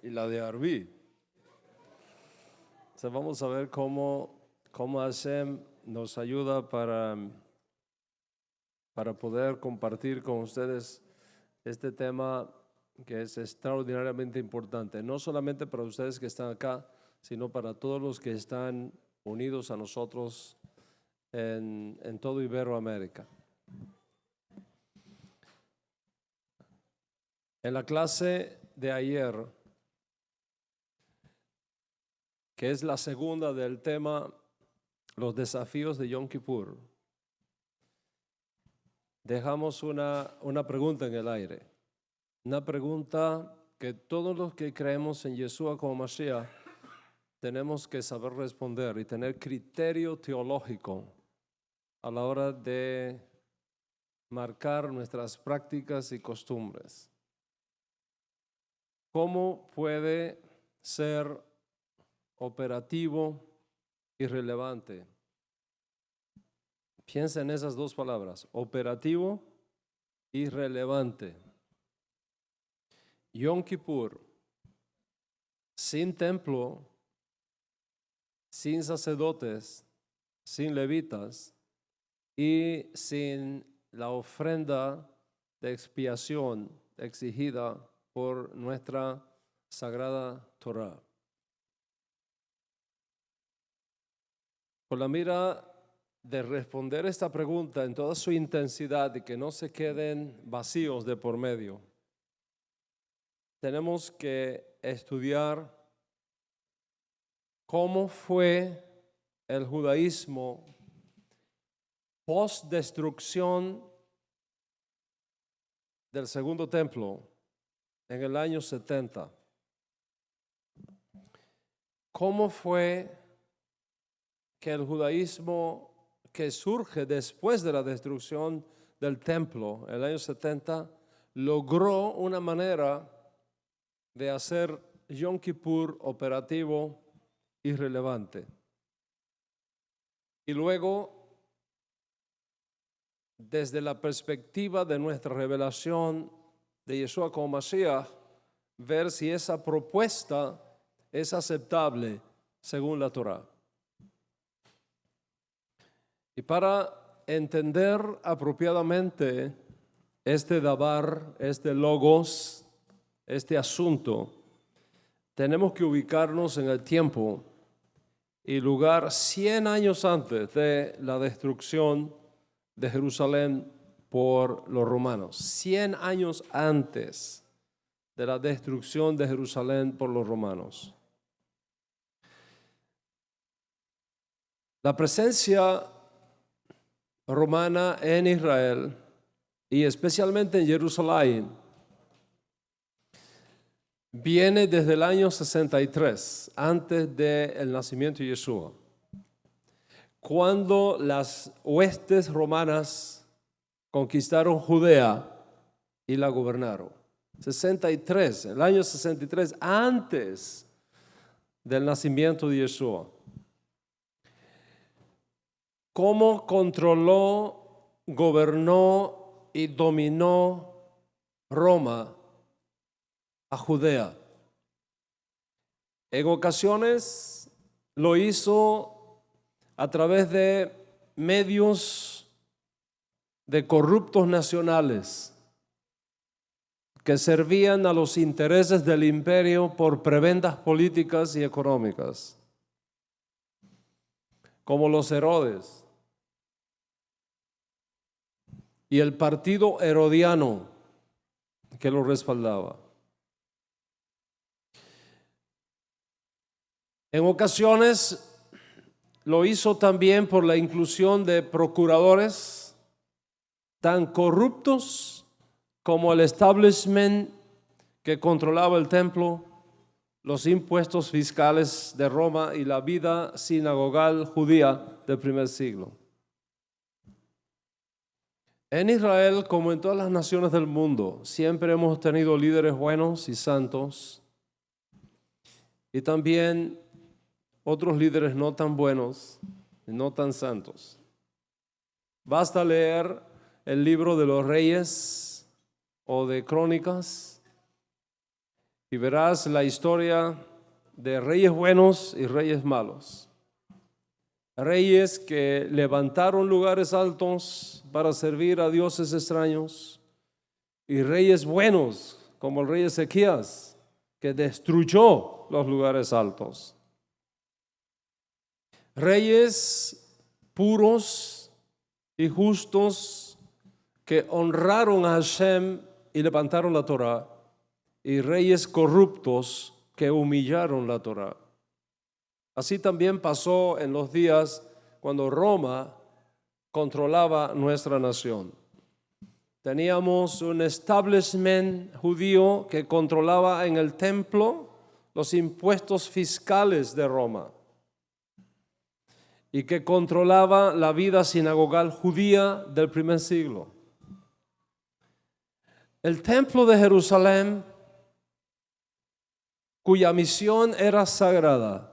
y la de Arví. Entonces vamos a ver cómo Hashem nos ayuda para poder compartir con ustedes este tema que es extraordinariamente importante, no solamente para ustedes que están acá, sino para todos los que están unidos a nosotros en todo Iberoamérica. En la clase de ayer, que es la segunda del tema, los desafíos de Yom Kippur, dejamos una pregunta en el aire. Una pregunta que todos los que creemos en Yeshua como Mashiach tenemos que saber responder y tener criterio teológico a la hora de marcar nuestras prácticas y costumbres. ¿Cómo puede ser operativo y relevante? Piensa en esas dos palabras, operativo y relevante. Yom Kippur, sin templo, sin sacerdotes, sin levitas y sin la ofrenda de expiación exigida por nuestra sagrada Torah. Con la mira de responder esta pregunta en toda su intensidad y que no se queden vacíos de por medio, tenemos que estudiar cómo fue el judaísmo post-destrucción del segundo templo en el año 70. ¿Cómo fue que el judaísmo que surge después de la destrucción del templo en el año 70 logró una manera de hacer Yom Kippur operativo y relevante? Y luego, desde la perspectiva de nuestra revelación de Yeshua como Mashiach, ver si esa propuesta es aceptable según la Torah. Y para entender apropiadamente este dabar, este logos, este asunto, tenemos que ubicarnos en el tiempo y lugar 100 años antes de la destrucción de Jerusalén por los romanos. 100 años antes de la destrucción de Jerusalén por los romanos. La presencia romana en Israel y especialmente en Jerusalén viene desde el año 63, antes del nacimiento de Yeshua, cuando las huestes romanas conquistaron Judea y la gobernaron. 63, el año 63, antes del nacimiento de Yeshua. ¿Cómo controló, gobernó y dominó Roma a Judea? En ocasiones lo hizo a través de medios de corruptos nacionales que servían a los intereses del imperio por prebendas políticas y económicas, como los Herodes y el partido herodiano que lo respaldaba. En ocasiones lo hizo también por la inclusión de procuradores tan corruptos como el establishment que controlaba el templo, los impuestos fiscales de Roma y la vida sinagogal judía del primer siglo. En Israel, como en todas las naciones del mundo, siempre hemos tenido líderes buenos y santos, y también otros líderes no tan buenos y no tan santos. Basta leer el libro de los Reyes o de Crónicas y verás la historia de reyes buenos y reyes malos. Reyes que levantaron lugares altos para servir a dioses extraños, y reyes buenos como el rey Ezequías, que destruyó los lugares altos. Reyes puros y justos que honraron a Hashem y levantaron la Torá, y reyes corruptos que humillaron la Torá. Así también pasó en los días cuando Roma controlaba nuestra nación. Teníamos un establishment judío que controlaba en el templo los impuestos fiscales de Roma y que controlaba la vida sinagogal judía del primer siglo. El templo de Jerusalén, cuya misión era sagrada,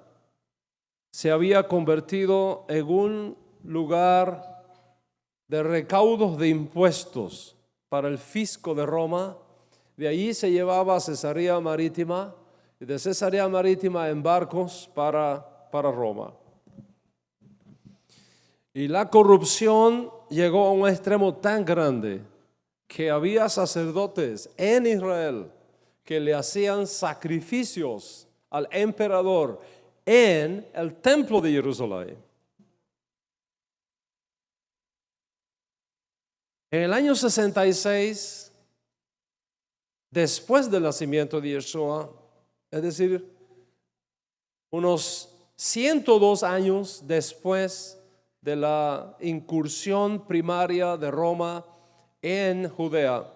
se había convertido en un lugar de recaudos de impuestos para el fisco de Roma. De allí se llevaba a Cesarea Marítima y de Cesarea Marítima en barcos para Roma. Y la corrupción llegó a un extremo tan grande que había sacerdotes en Israel que le hacían sacrificios al emperador en el templo de Jerusalén. En el año 66, después del nacimiento de Yeshua, es decir, unos 102 años después de la incursión primaria de Roma en Judea,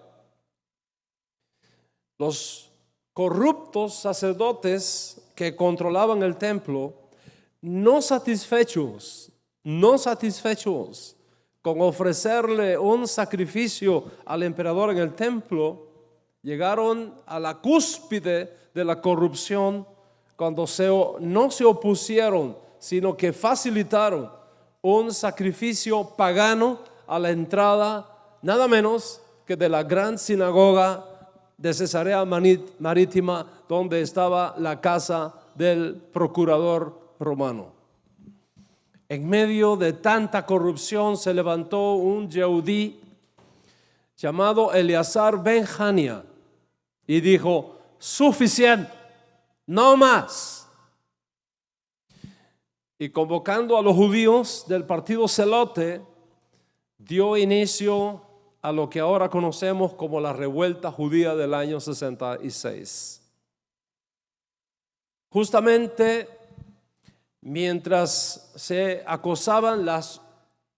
los corruptos sacerdotes que controlaban el templo, no satisfechos con ofrecerle un sacrificio al emperador en el templo, llegaron a la cúspide de la corrupción cuando no se opusieron, sino que facilitaron un sacrificio pagano a la entrada, nada menos que de la gran sinagoga de Cesarea Marítima, donde estaba la casa del procurador romano. En medio de tanta corrupción se levantó un Yehudí llamado Eleazar ben Hania y dijo: suficiente, no más. Y convocando a los judíos del partido celote, dio inicio a lo que ahora conocemos como la revuelta judía del año 66. Justamente mientras se acosaban las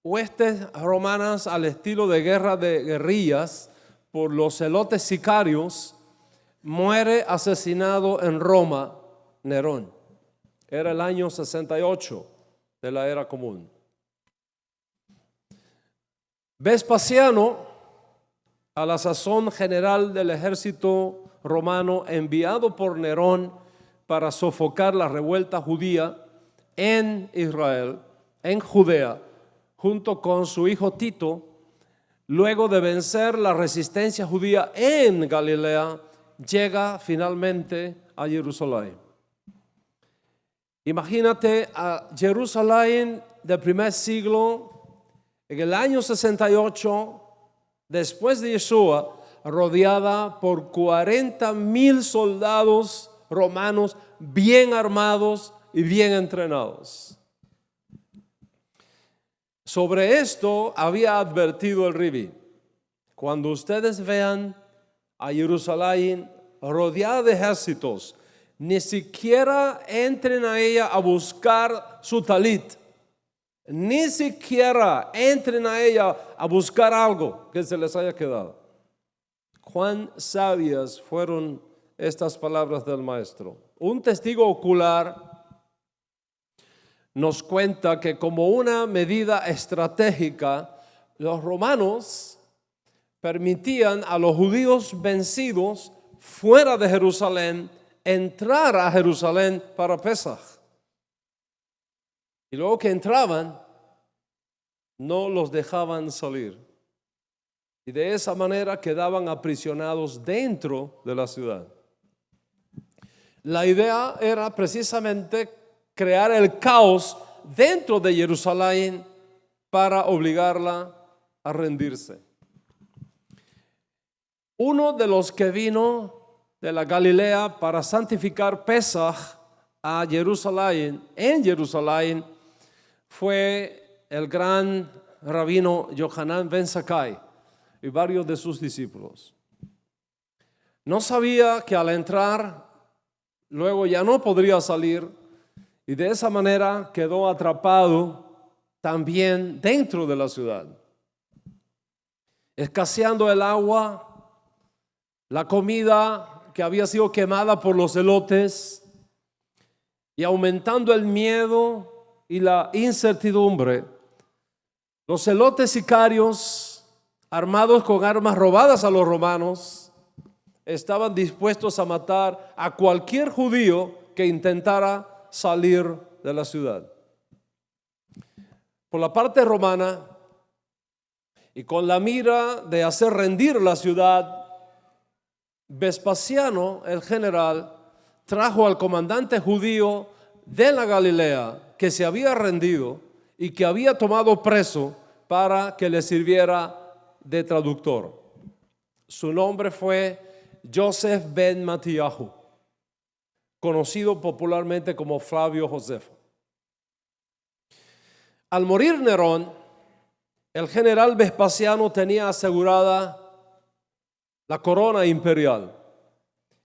huestes romanas al estilo de guerra de guerrillas por los celotes sicarios, muere asesinado en Roma Nerón. Era el año 68 de la era común. Vespasiano, a la sazón general del ejército romano enviado por Nerón para sofocar la revuelta judía en Israel, en Judea, junto con su hijo Tito, luego de vencer la resistencia judía en Galilea, llega finalmente a Jerusalén. Imagínate a Jerusalén del primer siglo, en el año 68, después de Yeshua, rodeada por 40,000 soldados romanos bien armados y bien entrenados. Sobre esto había advertido el Ribi: cuando ustedes vean a Jerusalén rodeada de ejércitos, ni siquiera entren a ella a buscar su talit, ni siquiera entren a ella a buscar algo que se les haya quedado. Cuán sabias fueron estas palabras del maestro. Un testigo ocular nos cuenta que como una medida estratégica, los romanos permitían a los judíos vencidos fuera de Jerusalén entrar a Jerusalén para Pesaj. Y luego que entraban, no los dejaban salir. Y de esa manera quedaban aprisionados dentro de la ciudad. La idea era precisamente crear el caos dentro de Jerusalén para obligarla a rendirse. Uno de los que vino de la Galilea para santificar Pesaj a Jerusalén, en Jerusalén, fue el gran rabino Yohanan ben Zakkai y varios de sus discípulos. No sabía que al entrar, luego ya no podría salir, y de esa manera quedó atrapado también dentro de la ciudad. Escaseando el agua, la comida que había sido quemada por los zelotes, y aumentando el miedo y la incertidumbre, los zelotes sicarios, armados con armas robadas a los romanos, estaban dispuestos a matar a cualquier judío que intentara salir de la ciudad. Por la parte romana, y con la mira de hacer rendir la ciudad, Vespasiano, el general, trajo al comandante judío de la Galilea que se había rendido y que había tomado preso para que le sirviera de traductor. Su nombre fue Joseph ben Matiahu, conocido popularmente como Flavio Josefo. Al morir Nerón, el general Vespasiano tenía asegurada la corona imperial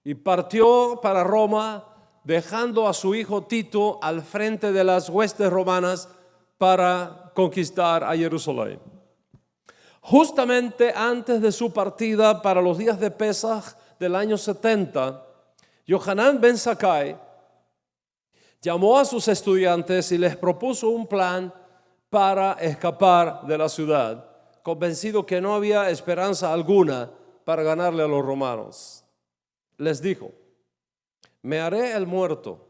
y partió para Roma, dejando a su hijo Tito al frente de las huestes romanas para conquistar a Jerusalén. Justamente antes de su partida para los días de Pesaj del año 70, Yohanan ben Zakkai llamó a sus estudiantes y les propuso un plan para escapar de la ciudad, convencido que no había esperanza alguna para ganarle a los romanos. Les dijo: me haré el muerto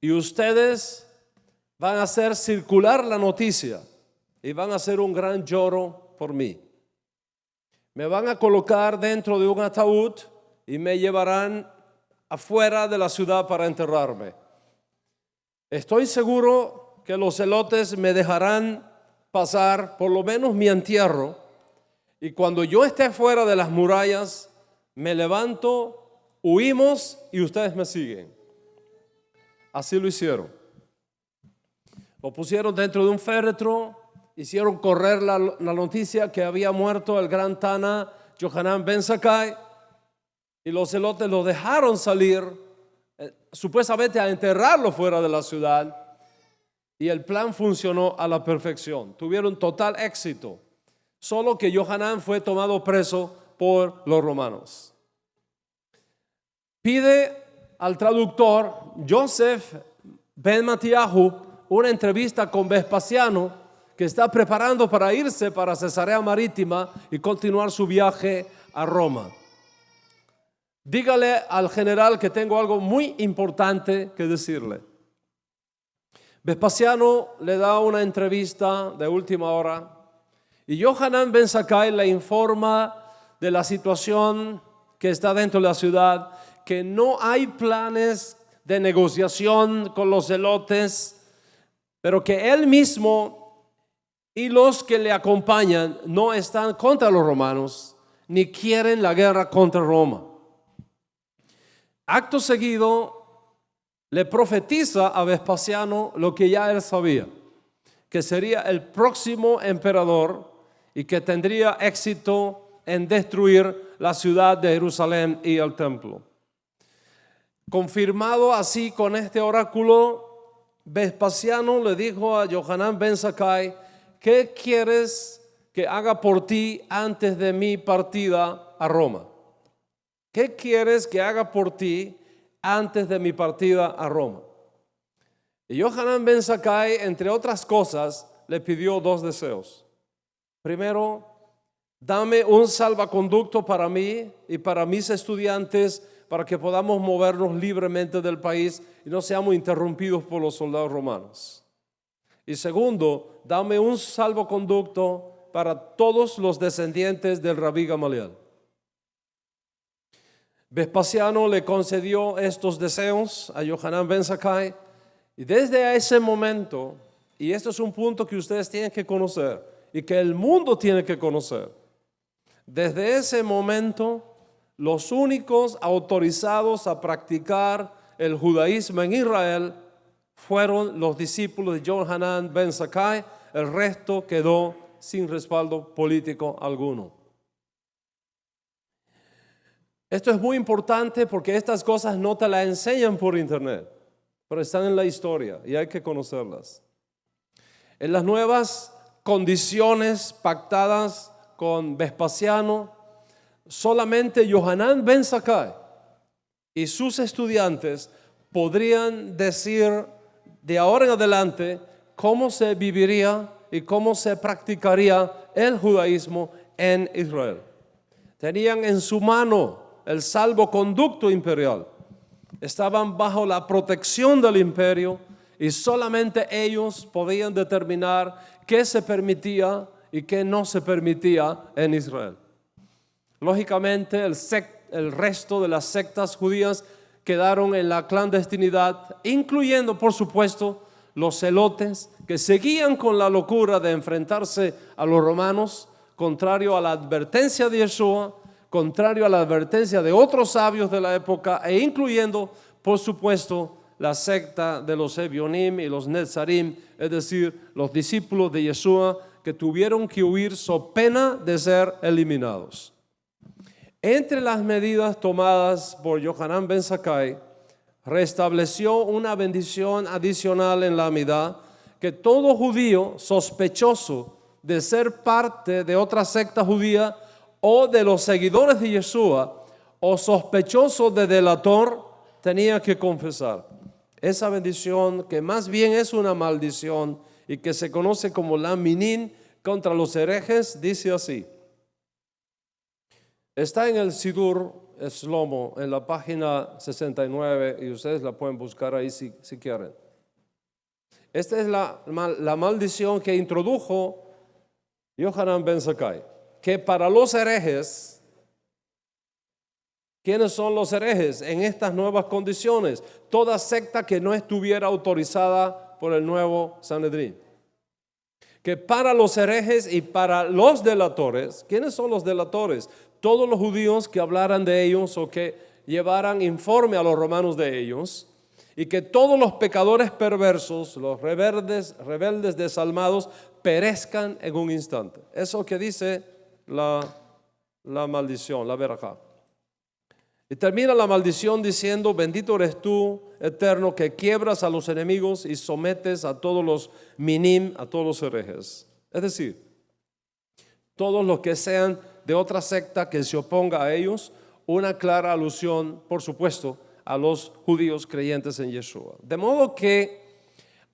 y ustedes van a hacer circular la noticia y van a hacer un gran lloro por mí. Me van a colocar dentro de un ataúd y me llevarán afuera de la ciudad para enterrarme. Estoy seguro que los zelotes me dejarán pasar por lo menos mi entierro, y cuando yo esté fuera de las murallas, me levanto, huimos y ustedes me siguen. Así lo hicieron. Lo pusieron dentro de un féretro, hicieron correr la noticia que había muerto el gran Tana Yohanan ben Zakkai, y los zelotes lo dejaron salir, supuestamente a enterrarlo fuera de la ciudad, y el plan funcionó a la perfección. Tuvieron total éxito, solo que Yohanan fue tomado preso por los romanos. Pide al traductor Joseph ben Matiahu una entrevista con Vespasiano, que está preparando para irse para Cesarea Marítima y continuar su viaje a Roma. Dígale al general que tengo algo muy importante que decirle. Vespasiano le da una entrevista de última hora y Yohanan ben Zakkai le informa de la situación que está dentro de la ciudad, que no hay planes de negociación con los zelotes, pero que él mismo y los que le acompañan no están contra los romanos, ni quieren la guerra contra Roma. Acto seguido, le profetiza a Vespasiano lo que ya él sabía, que sería el próximo emperador y que tendría éxito en destruir la ciudad de Jerusalén y el templo. Confirmado así con este oráculo, Vespasiano le dijo a Yohanan ben Zakkai: ¿qué quieres que haga por ti antes de mi partida a Roma? ¿Qué quieres que haga por ti antes de mi partida a Roma? Y Yohanan ben Zakkai, entre otras cosas, le pidió dos deseos. Primero, dame un salvaconducto para mí y para mis estudiantes, para que podamos movernos libremente del país y no seamos interrumpidos por los soldados romanos. Y segundo, dame un salvoconducto para todos los descendientes del Rabí Gamaliel. Vespasiano le concedió estos deseos a Yohanan ben Zakkai, y desde ese momento, y esto es un punto que ustedes tienen que conocer y que el mundo tiene que conocer, desde ese momento los únicos autorizados a practicar el judaísmo en Israel fueron los discípulos de Yohanan ben Zakkai. El resto quedó sin respaldo político alguno. Esto es muy importante porque estas cosas no te las enseñan por internet, pero están en la historia y hay que conocerlas. En las nuevas condiciones pactadas con Vespasiano, solamente Yohanan ben Zakkai y sus estudiantes podrían decir de ahora en adelante cómo se viviría y cómo se practicaría el judaísmo en Israel. Tenían en su mano el salvoconducto imperial. Estaban bajo la protección del imperio y solamente ellos podían determinar qué se permitía y qué no se permitía en Israel. Lógicamente, el resto de las sectas judías quedaron en la clandestinidad, incluyendo, por supuesto, los celotes que seguían con la locura de enfrentarse a los romanos, contrario a la advertencia de Yeshua, contrario a la advertencia de otros sabios de la época, e incluyendo, por supuesto, la secta de los Ebionim y los Netzarim, es decir, los discípulos de Yeshua que tuvieron que huir so pena de ser eliminados. Entre las medidas tomadas por Yohanan ben Zakkai, restableció una bendición adicional en la Amidá, que todo judío sospechoso de ser parte de otra secta judía o de los seguidores de Yeshua o sospechoso de delator tenía que confesar. Esa bendición, que más bien es una maldición y que se conoce como la minin contra los herejes, dice así. Está en el Sidur Shlomo, en la página 69, y ustedes la pueden buscar ahí si quieren. Esta es la maldición que introdujo Yohanan ben Zakkai, que para los herejes, ¿quiénes son los herejes en estas nuevas condiciones? Toda secta que no estuviera autorizada por el nuevo Sanedrín. Que para los herejes y para los delatores, ¿quiénes son los delatores? Todos los judíos que hablaran de ellos o que llevaran informe a los romanos de ellos, y que todos los pecadores perversos, los rebeldes desalmados, perezcan en un instante. Eso que dice la maldición, la verajá. Y termina la maldición diciendo: bendito eres tú, eterno, que quiebras a los enemigos y sometes a todos los minim, a todos los herejes. Es decir, todos los que sean de otra secta que se oponga a ellos, una clara alusión, por supuesto, a los judíos creyentes en Yeshua. De modo que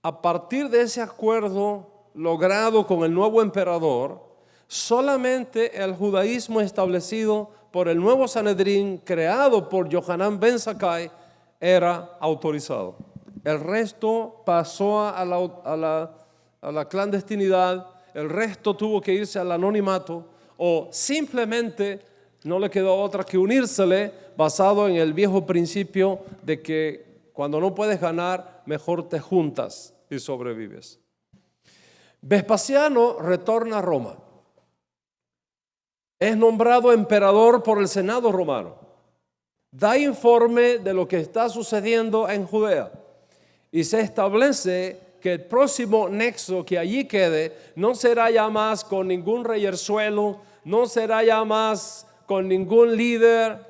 a partir de ese acuerdo logrado con el nuevo emperador, solamente el judaísmo establecido por el nuevo Sanedrín, creado por Yohanan ben Zakkai, era autorizado. El resto pasó a la clandestinidad, el resto tuvo que irse al anonimato, o simplemente no le quedó otra que unírsele, basado en el viejo principio de que cuando no puedes ganar, mejor te juntas y sobrevives. Vespasiano retorna a Roma. Es nombrado emperador por el Senado romano. Da informe de lo que está sucediendo en Judea y se establece que el próximo nexo que allí quede no será ya más con ningún reyerzuelo, no será ya más con ningún líder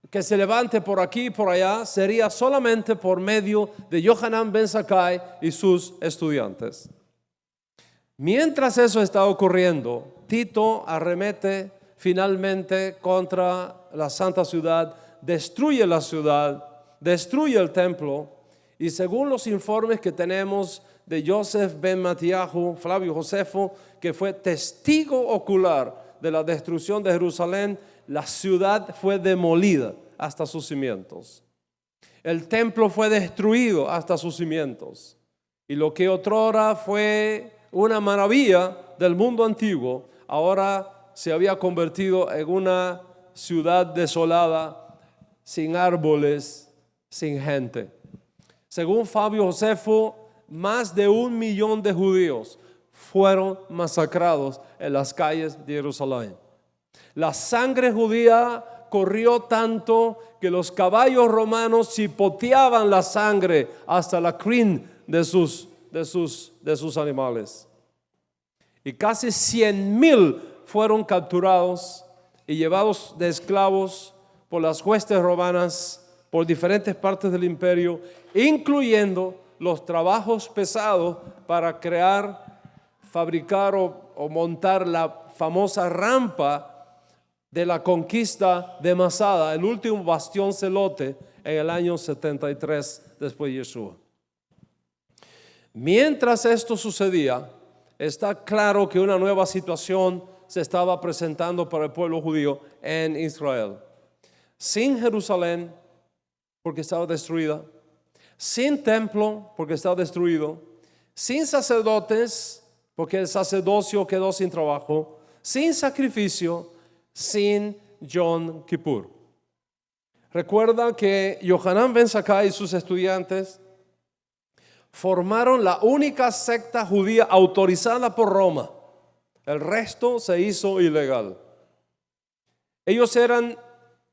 que se levante por aquí y por allá, sería solamente por medio de Yohanan ben Zakkai y sus estudiantes. Mientras eso está ocurriendo, Tito arremete finalmente contra la santa ciudad, destruye la ciudad, destruye el templo, y según los informes que tenemos de Yosef ben Matiahu, Flavio Josefo, que fue testigo ocular de la destrucción de Jerusalén, la ciudad fue demolida hasta sus cimientos. El templo fue destruido hasta sus cimientos. Y lo que otrora fue una maravilla del mundo antiguo, ahora se había convertido en una ciudad desolada, sin árboles, sin gente. Según Fabio Josefo, más de 1 millón de judíos fueron masacrados en las calles de Jerusalén. La sangre judía corrió tanto que los caballos romanos chipoteaban la sangre hasta la crin de sus animales. Y casi 100,000 fueron capturados y llevados de esclavos por las huestes romanas por diferentes partes del imperio, incluyendo los trabajos pesados para crear, fabricar o montar la famosa rampa de la conquista de Masada, el último bastión celote en el año 73 después de Yeshua. Mientras esto sucedía, está claro que una nueva situación se estaba presentando para el pueblo judío en Israel. Sin Jerusalén, porque estaba destruida, sin templo, porque estaba destruido, sin sacerdotes, porque el sacerdocio quedó sin trabajo, sin sacrificio, sin Yom Kippur. Recuerda que Yohanan ben Zakkai y sus estudiantes formaron la única secta judía autorizada por Roma. El resto se hizo ilegal. Ellos eran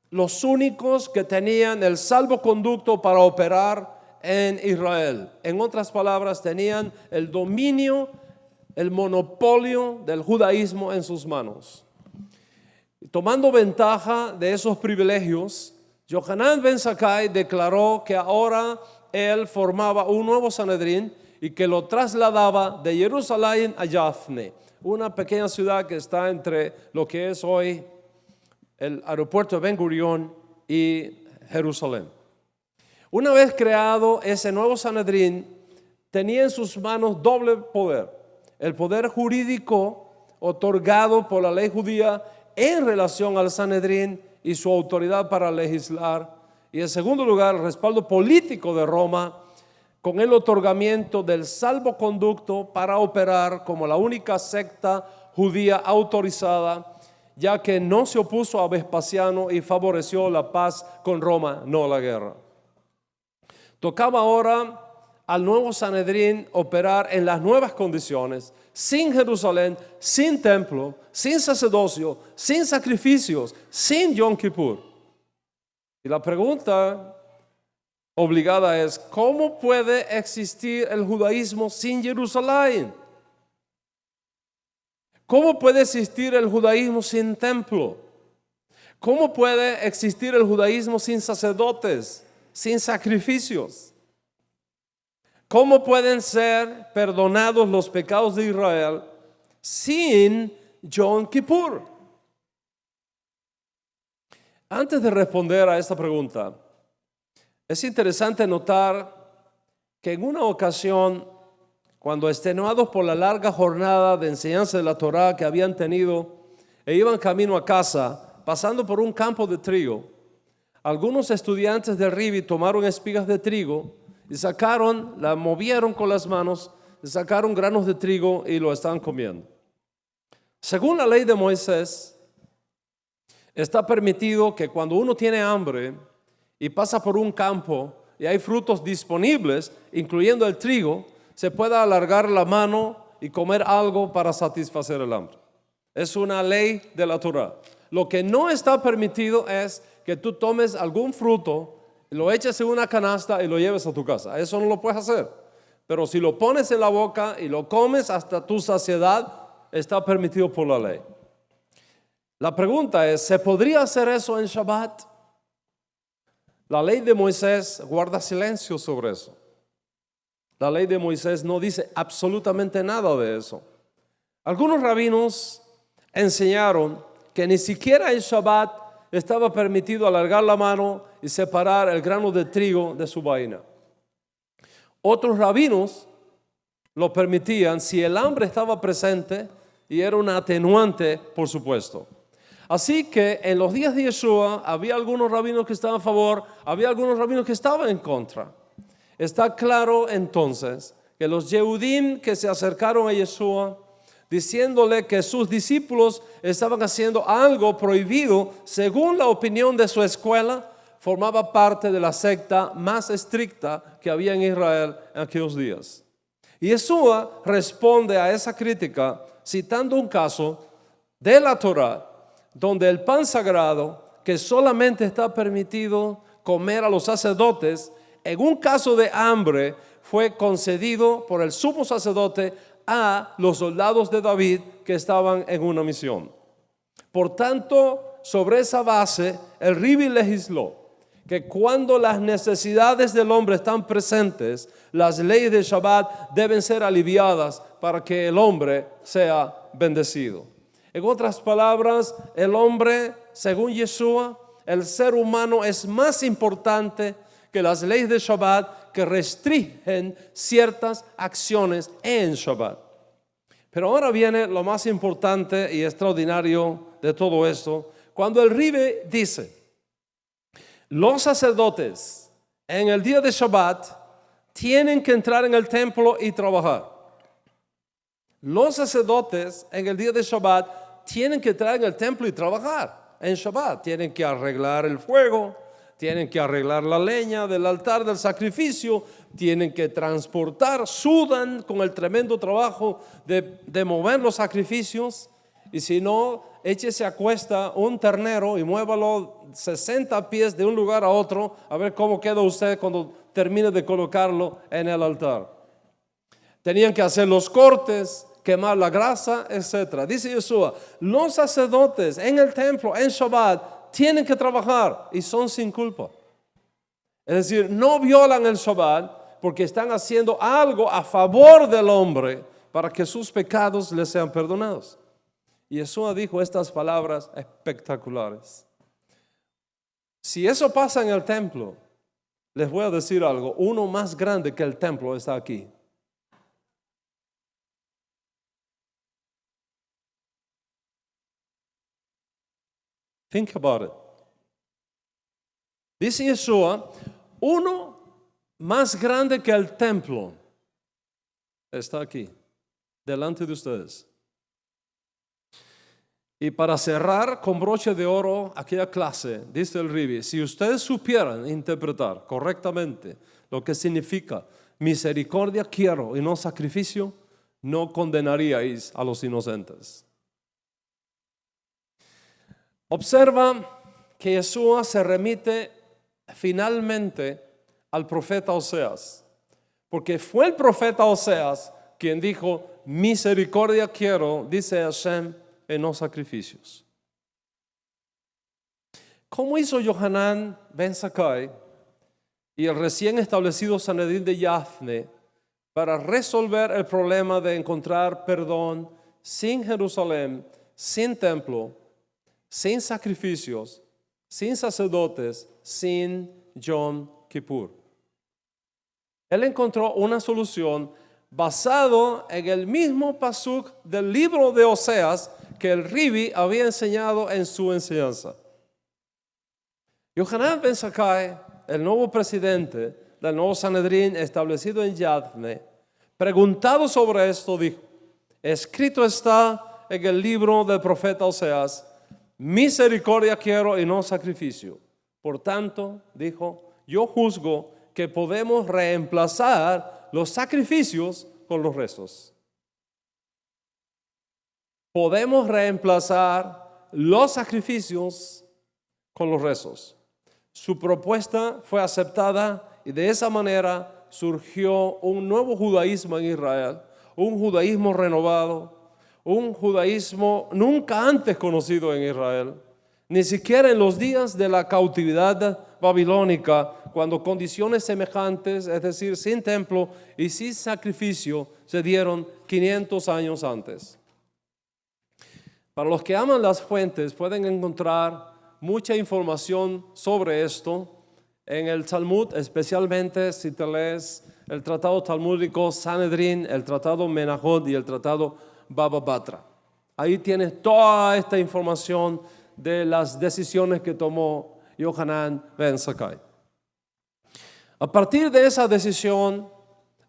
los únicos que tenían el salvoconducto para operar en Israel. En otras palabras, tenían el dominio, el monopolio del judaísmo en sus manos. Tomando ventaja de esos privilegios, Yohanan ben Zakkai declaró que ahora él formaba un nuevo Sanedrín y que lo trasladaba de Jerusalén a Yafne, una pequeña ciudad que está entre lo que es hoy el aeropuerto de Ben Gurión y Jerusalén. Una vez creado ese nuevo Sanedrín, tenía en sus manos doble poder: el poder jurídico otorgado por la ley judía en relación al Sanedrín y su autoridad para legislar, y en segundo lugar el respaldo político de Roma con el otorgamiento del salvoconducto para operar como la única secta judía autorizada, ya que no se opuso a Vespasiano y favoreció la paz con Roma, no la guerra. Tocaba ahora al nuevo Sanedrín operar en las nuevas condiciones, sin Jerusalén, sin templo, sin sacerdocio, sin sacrificios, sin Yom Kippur. Y la pregunta obligada es: ¿cómo puede existir el judaísmo sin Jerusalén? ¿Cómo puede existir el judaísmo sin templo? ¿Cómo puede existir el judaísmo sin sacerdotes, sin sacrificios? ¿Cómo pueden ser perdonados los pecados de Israel sin Yom Kippur? Antes de responder a esta pregunta, es interesante notar que en una ocasión, cuando extenuados por la larga jornada de enseñanza de la Torá que habían tenido e iban camino a casa, pasando por un campo de trigo, algunos estudiantes del Ribi tomaron espigas de trigo y la movieron con las manos, sacaron granos de trigo y lo estaban comiendo. Según la ley de Moisés, está permitido que cuando uno tiene hambre y pasa por un campo y hay frutos disponibles, incluyendo el trigo, se pueda alargar la mano y comer algo para satisfacer el hambre. Es una ley de la Torá. Lo que no está permitido es que tú tomes algún fruto, lo eches en una canasta y lo lleves a tu casa. Eso no lo puedes hacer. Pero si lo pones en la boca y lo comes hasta tu saciedad, está permitido por la ley. La pregunta es: ¿se podría hacer eso en Shabbat? La ley de Moisés guarda silencio sobre eso. La ley de Moisés no dice absolutamente nada de eso. Algunos rabinos enseñaron que ni siquiera en Shabbat estaba permitido alargar la mano y separar el grano de trigo de su vaina. Otros rabinos lo permitían si el hambre estaba presente y era un atenuante, por supuesto. Así que en los días de Yeshua había algunos rabinos que estaban a favor, había algunos rabinos que estaban en contra. Está claro entonces que los Yehudim que se acercaron a Yeshua diciéndole que sus discípulos estaban haciendo algo prohibido según la opinión de su escuela, formaba parte de la secta más estricta que había en Israel en aquellos días. Y Yeshua responde a esa crítica citando un caso de la Torá, donde el pan sagrado, que solamente está permitido comer a los sacerdotes, en un caso de hambre, fue concedido por el sumo sacerdote a los soldados de David que estaban en una misión. Por tanto, sobre esa base, el Rivi legisló que cuando las necesidades del hombre están presentes, las leyes de Shabbat deben ser aliviadas para que el hombre sea bendecido. En otras palabras, el hombre, según Yeshua, el ser humano es más importante que las leyes de Shabbat que restringen ciertas acciones en Shabbat. Pero ahora viene lo más importante y extraordinario de todo esto, cuando el Rive dice: los sacerdotes en el día de Shabbat tienen que entrar en el templo y trabajar. Los sacerdotes en el día de Shabbat tienen que entrar en el templo y trabajar en Shabbat. Tienen que arreglar el fuego, tienen que arreglar la leña del altar del sacrificio, tienen que transportar, sudan con el tremendo trabajo de mover los sacrificios. Y si no, échese a cuesta un ternero y muévalo 60 pies de un lugar a otro, a ver cómo queda usted cuando termine de colocarlo en el altar. Tenían que hacer los cortes, quemar la grasa, etc. Dice Yeshua, los sacerdotes en el templo, en Shabbat, tienen que trabajar y son sin culpa. Es decir, no violan el Shabbat porque están haciendo algo a favor del hombre para que sus pecados les sean perdonados. Y Yeshua dijo estas palabras espectaculares. Si eso pasa en el templo, les voy a decir algo, uno más grande que el templo está aquí. Think about it. Dice Yeshua, uno más grande que el templo está aquí, delante de ustedes. Y para cerrar con broche de oro aquella clase, dice el Rivi, si ustedes supieran interpretar correctamente lo que significa misericordia quiero y no sacrificio, no condenaríais a los inocentes. Observa que Yeshua se remite finalmente al profeta Oseas, porque fue el profeta Oseas quien dijo, misericordia quiero, dice Hashem, y no sacrificios. ¿Cómo hizo Yohanan ben Zakkai y el recién establecido Sanedrín de Yafne para resolver el problema de encontrar perdón sin Jerusalén, sin templo, sin sacrificios, sin sacerdotes, sin Yom Kippur? Él encontró una solución basado en el mismo pasuk del libro de Oseas que el Rivi había enseñado en su enseñanza. Yohanan ben Zakkai, el nuevo presidente del nuevo Sanedrín establecido en Yavne, preguntado sobre esto, dijo: escrito está en el libro del profeta Oseas, misericordia quiero y no sacrificio. Por tanto, dijo, yo juzgo que podemos reemplazar los sacrificios con los restos. Podemos reemplazar los sacrificios con los restos. Su propuesta fue aceptada y de esa manera surgió un nuevo judaísmo en Israel, un judaísmo renovado, un judaísmo nunca antes conocido en Israel, ni siquiera en los días de la cautividad babilónica, cuando condiciones semejantes, es decir, sin templo y sin sacrificio, se dieron 500 años antes. Para los que aman las fuentes, pueden encontrar mucha información sobre esto en el Talmud, especialmente si te lees el tratado talmúdico Sanedrín, el tratado Menachot y el tratado Baba Batra. Ahí tienes toda esta información de las decisiones que tomó Yohanan ben Zakkai. A partir de esa decisión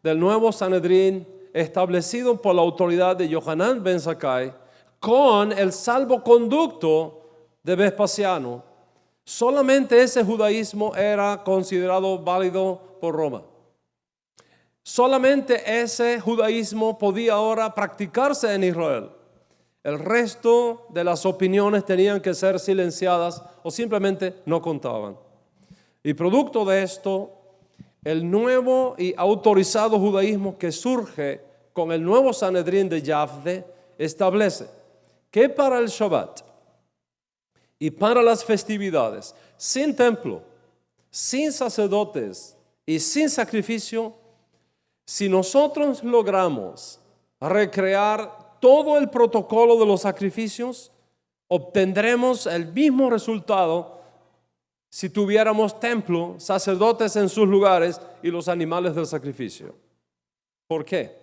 del nuevo Sanedrín establecido por la autoridad de Yohanan ben Zakkai, con el salvoconducto de Vespasiano, Solamente ese judaísmo era considerado válido por Roma. Solamente ese judaísmo podía ahora practicarse en Israel. El resto de las opiniones tenían que ser silenciadas o simplemente no contaban. Y producto de esto, el nuevo y autorizado judaísmo que surge con el nuevo Sanedrín de Yavne establece que para el Shabbat y para las festividades, sin templo, sin sacerdotes y sin sacrificio, si nosotros logramos recrear todo el protocolo de los sacrificios, obtendremos el mismo resultado si tuviéramos templo, sacerdotes en sus lugares y los animales del sacrificio. ¿Por qué?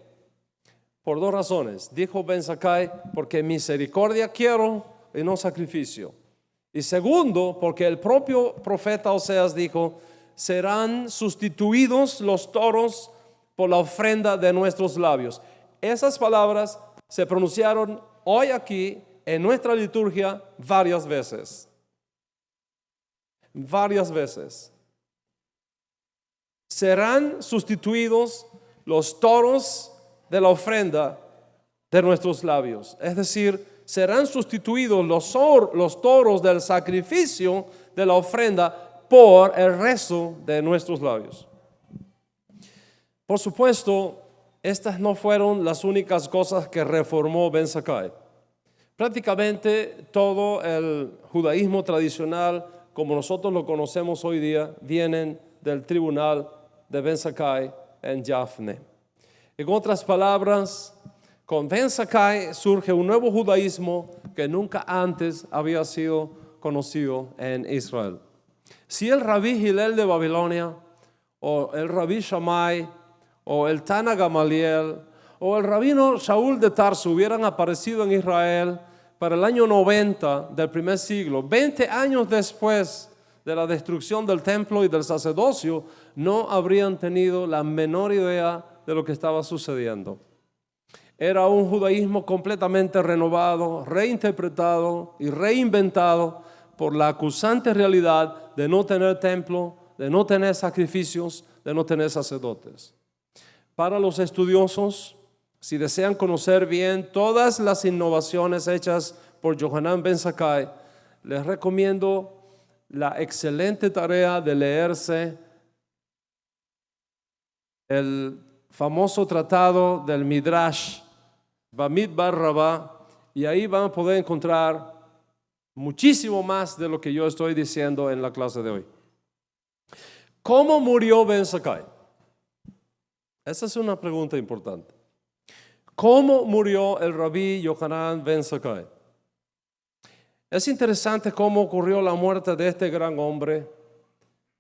Por dos razones. Dijo Ben Zakkai, porque misericordia quiero y no sacrificio. Y segundo, porque el propio profeta Oseas dijo, serán sustituidos los toros por la ofrenda de nuestros labios. Esas palabras se pronunciaron hoy aquí en nuestra liturgia varias veces. Varias veces. Serán sustituidos los toros de la ofrenda de nuestros labios. Es decir, serán sustituidos los toros del sacrificio de la ofrenda por el rezo de nuestros labios. Por supuesto, estas no fueron las únicas cosas que reformó Ben Zakkai. Prácticamente todo el judaísmo tradicional, como nosotros lo conocemos hoy día, vienen del tribunal de Ben Zakkai en Yavne. En otras palabras, con Ben Zakkai surge un nuevo judaísmo que nunca antes había sido conocido en Israel. Si el rabí Hillel de Babilonia, o el rabí Shammai, o el Tana Gamaliel, o el rabino Shaul de Tarso hubieran aparecido en Israel para el año 90 del primer siglo, 20 años después de la destrucción del templo y del sacerdocio, no habrían tenido la menor idea de lo que estaba sucediendo. Era un judaísmo completamente renovado, reinterpretado y reinventado por la acusante realidad de no tener templo, de no tener sacrificios, de no tener sacerdotes. Para los estudiosos, si desean conocer bien todas las innovaciones hechas por Yohanan Ben Zakkai, les recomiendo la excelente tarea de leerse el famoso tratado del Midrash Bamidbar Rabbah, y ahí van a poder encontrar muchísimo más de lo que yo estoy diciendo en la clase de hoy. ¿Cómo murió Ben Zakkai? Esa es una pregunta importante. ¿Cómo murió el rabí Yohanan Ben Zakkai? Es interesante cómo ocurrió la muerte de este gran hombre,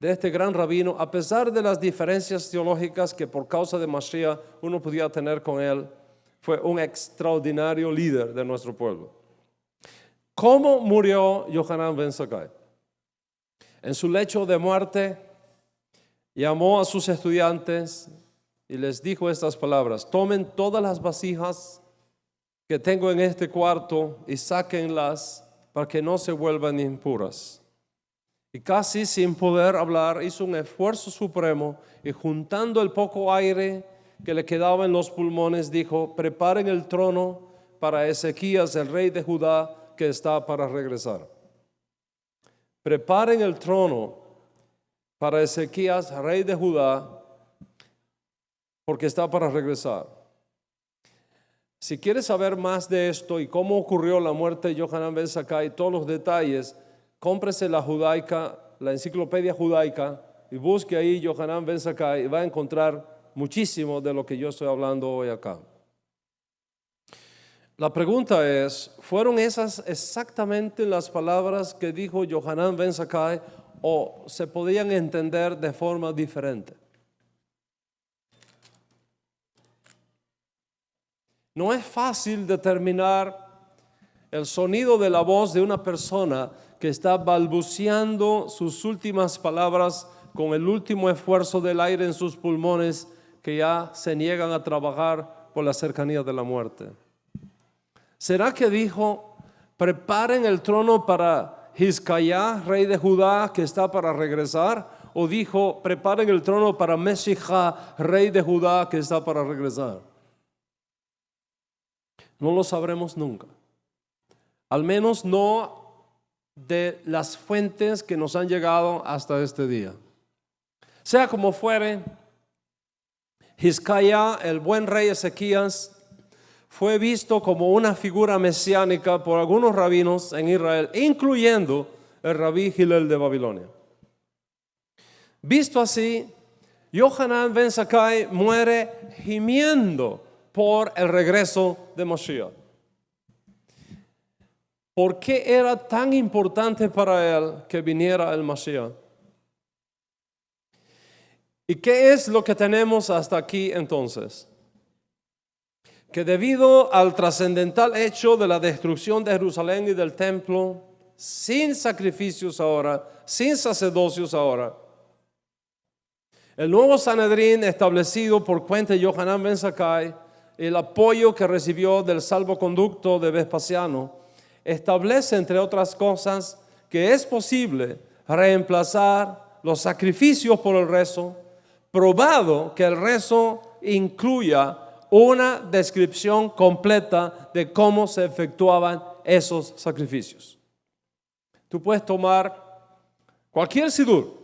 de este gran rabino, a pesar de las diferencias teológicas que por causa de Mashiach uno podía tener con él. Fue un extraordinario líder de nuestro pueblo. ¿Cómo murió Yohanan Ben Zakkai? En su lecho de muerte, llamó a sus estudiantes y les dijo estas palabras: tomen todas las vasijas que tengo en este cuarto y sáquenlas para que no se vuelvan impuras. Y casi sin poder hablar, hizo un esfuerzo supremo y juntando el poco aire que le quedaba en los pulmones, dijo: preparen el trono para Ezequías, el rey de Judá, que está para regresar. Preparen el trono para Ezequías, rey de Judá, porque está para regresar. Si quieres saber más de esto y cómo ocurrió la muerte de Yohanan Ben Zakkai y todos los detalles, cómprese la enciclopedia judaica y busque ahí Yohanan Ben Zakkai y va a encontrar muchísimo de lo que yo estoy hablando hoy acá. La pregunta es, ¿fueron esas exactamente las palabras que dijo Yohanan Ben Zakkai o se podían entender de forma diferente? No es fácil determinar el sonido de la voz de una persona que está balbuceando sus últimas palabras con el último esfuerzo del aire en sus pulmones, que ya se niegan a trabajar por la cercanía de la muerte. ¿Será que dijo: preparen el trono para Hizcayá, rey de Judá, que está para regresar? ¿O dijo, preparen el trono para Mesija, rey de Judá, que está para regresar? No lo sabremos nunca. Al menos no de las fuentes que nos han llegado hasta este día. Sea como fuere, Hizcayá, el buen rey Ezequías, fue visto como una figura mesiánica por algunos rabinos en Israel, incluyendo el rabí Hillel de Babilonia. Visto así, Yohanan ben Zakkai muere gimiendo por el regreso de Moshiach. ¿Por qué era tan importante para él que viniera el Mashiach? ¿Y qué es lo que tenemos hasta aquí entonces? Que debido al trascendental hecho de la destrucción de Jerusalén y del templo, sin sacrificios ahora, sin sacerdocios ahora, el nuevo Sanedrín establecido por cuenta de Yohanan ben Zakkai, el apoyo que recibió del salvoconducto de Vespasiano, establece, entre otras cosas, que es posible reemplazar los sacrificios por el rezo, probado que el rezo incluya una descripción completa de cómo se efectuaban esos sacrificios. Tú puedes tomar cualquier sidur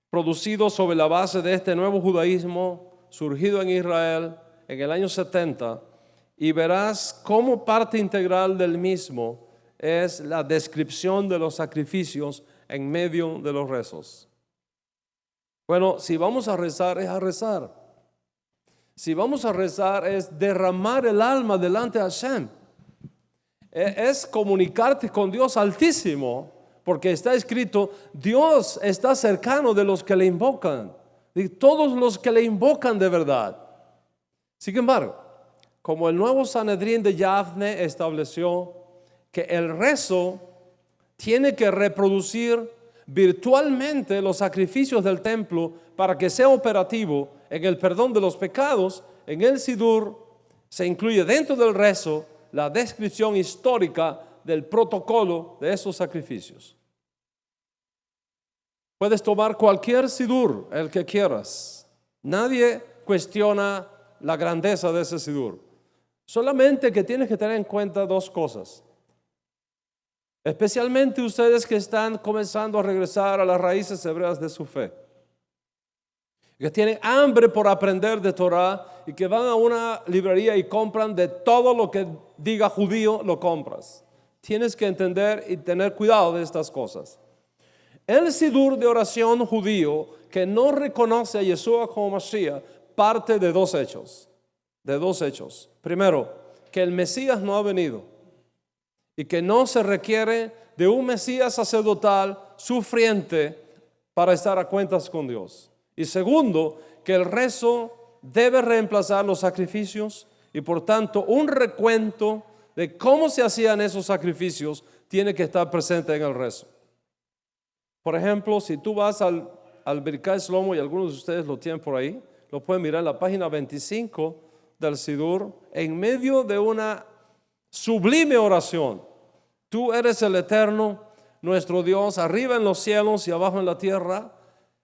producido sobre la base de este nuevo judaísmo surgido en Israel en el año 70, y verás cómo parte integral del mismo es la descripción de los sacrificios en medio de los rezos. Bueno, si vamos a rezar, es a rezar. Si vamos a rezar, es derramar el alma delante de Hashem. Es comunicarte con Dios Altísimo, porque está escrito, Dios está cercano de los que le invocan, de todos los que le invocan de verdad. Sin embargo, como el nuevo Sanedrín de Yavne estableció que el rezo tiene que reproducir virtualmente los sacrificios del templo para que sea operativo en el perdón de los pecados, en el Sidur se incluye dentro del rezo la descripción histórica del protocolo de esos sacrificios. Puedes tomar cualquier Sidur, el que quieras. Nadie cuestiona la grandeza de ese Sidur. Solamente que tienes que tener en cuenta dos cosas. Especialmente ustedes que están comenzando a regresar a las raíces hebreas de su fe, que tienen hambre por aprender de Torah y que van a una librería y compran de todo lo que diga judío, lo compras. Tienes que entender y tener cuidado de estas cosas. El sidur de oración judío que no reconoce a Yeshua como Mashiach parte de dos hechos. Primero, que el Mesías no ha venido y que no se requiere de un Mesías sacerdotal sufriente para estar a cuentas con Dios. Y segundo, que el rezo debe reemplazar los sacrificios y por tanto un recuento de cómo se hacían esos sacrificios tiene que estar presente en el rezo. Por ejemplo, si tú vas al Birkat Shlomo, y algunos de ustedes lo tienen por ahí, lo pueden mirar en la página 25 del Sidur, en medio de una sublime oración. Tú eres el Eterno, nuestro Dios, arriba en los cielos y abajo en la tierra.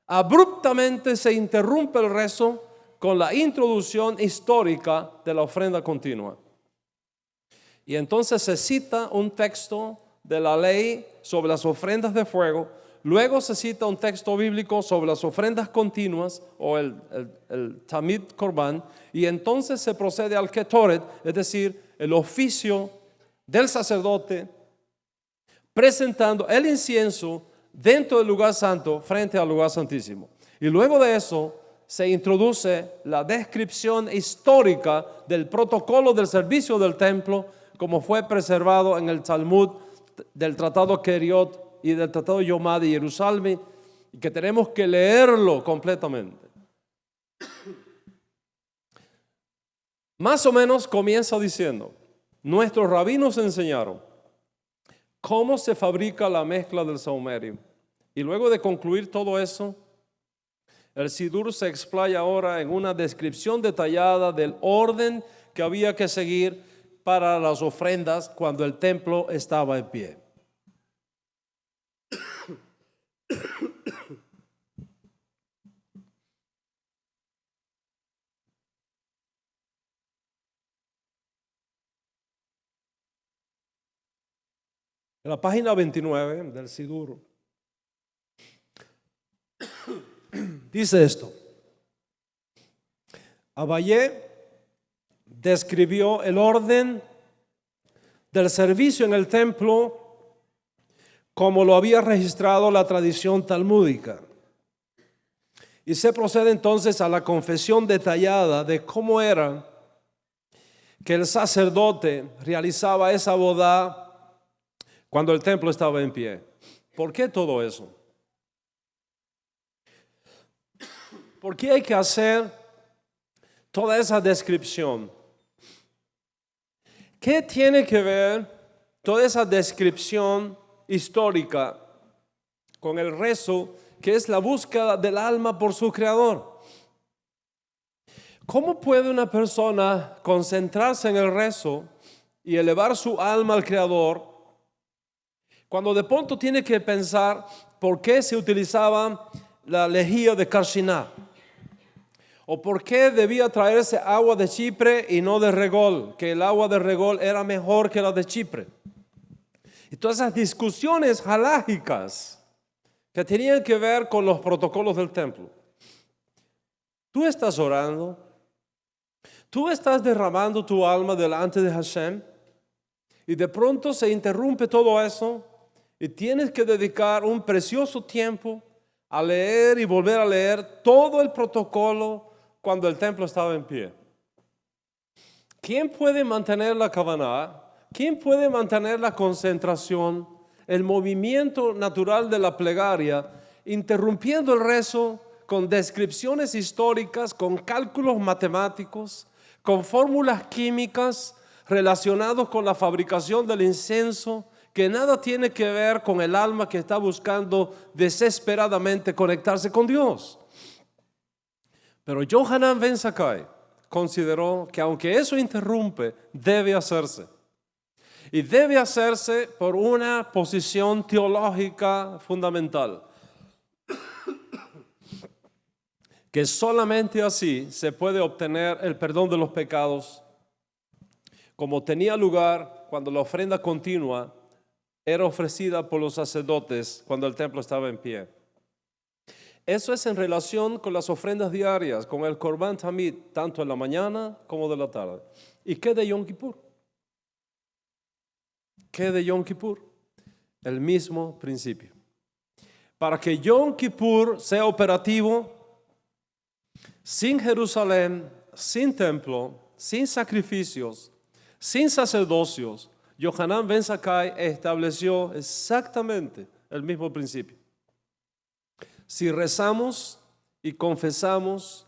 Abruptamente se interrumpe el rezo con la introducción histórica de la ofrenda continua. Y entonces se cita un texto de la ley sobre las ofrendas de fuego. Luego se cita un texto bíblico sobre las ofrendas continuas o el Tamid Korban, y entonces se procede al Ketoret, es decir, el oficio del sacerdote presentando el incienso dentro del lugar santo frente al lugar santísimo. Y luego de eso se introduce la descripción histórica del protocolo del servicio del templo como fue preservado en el Talmud del Tratado Keriot y del Tratado Yomá de Jerusalén, y que tenemos que leerlo completamente. Más o menos comienza diciendo: nuestros rabinos enseñaron cómo se fabrica la mezcla del saumerio. Y luego de concluir todo eso, el Sidur se explaya ahora en una descripción detallada del orden que había que seguir para las ofrendas cuando el templo estaba en pie. En la página 29 del Sidur dice esto: Abayé describió el orden del servicio en el templo como lo había registrado la tradición talmúdica. Y se procede entonces a la confesión detallada de cómo era que el sacerdote realizaba esa boda cuando el templo estaba en pie. ¿Por qué todo eso? ¿Por qué hay que hacer toda esa descripción? ¿Qué tiene que ver toda esa descripción histórica con el rezo, que es la búsqueda del alma por su creador? ¿Cómo puede una persona concentrarse en el rezo y elevar su alma al creador cuando de pronto tiene que pensar por qué se utilizaba la lejía de Karshiná? ¿O por qué debía traerse agua de Chipre y no de Regol? Que el agua de Regol era mejor que la de Chipre. Y todas esas discusiones halágicas que tenían que ver con los protocolos del templo. Tú estás orando, tú estás derramando tu alma delante de Hashem, y de pronto se interrumpe todo eso y tienes que dedicar un precioso tiempo a leer y volver a leer todo el protocolo cuando el templo estaba en pie. ¿Quién puede mantener la kavaná? ¿Quién puede mantener la concentración, el movimiento natural de la plegaria, interrumpiendo el rezo con descripciones históricas, con cálculos matemáticos, con fórmulas químicas relacionados con la fabricación del incienso, que nada tiene que ver con el alma que está buscando desesperadamente conectarse con Dios? Pero Yohanan Ben Zakkai consideró que aunque eso interrumpe, debe hacerse. Y debe hacerse por una posición teológica fundamental. Que solamente así se puede obtener el perdón de los pecados, como tenía lugar cuando la ofrenda continua era ofrecida por los sacerdotes cuando el templo estaba en pie. Eso es en relación con las ofrendas diarias, con el Korban Tamid, tanto en la mañana como de la tarde. ¿Y qué de Yom Kippur? ¿Qué de Yom Kippur? El mismo principio. Para que Yom Kippur sea operativo, sin Jerusalén, sin templo, sin sacrificios, sin sacerdocios, Yohanan Ben Zakkai estableció exactamente el mismo principio. Si rezamos y confesamos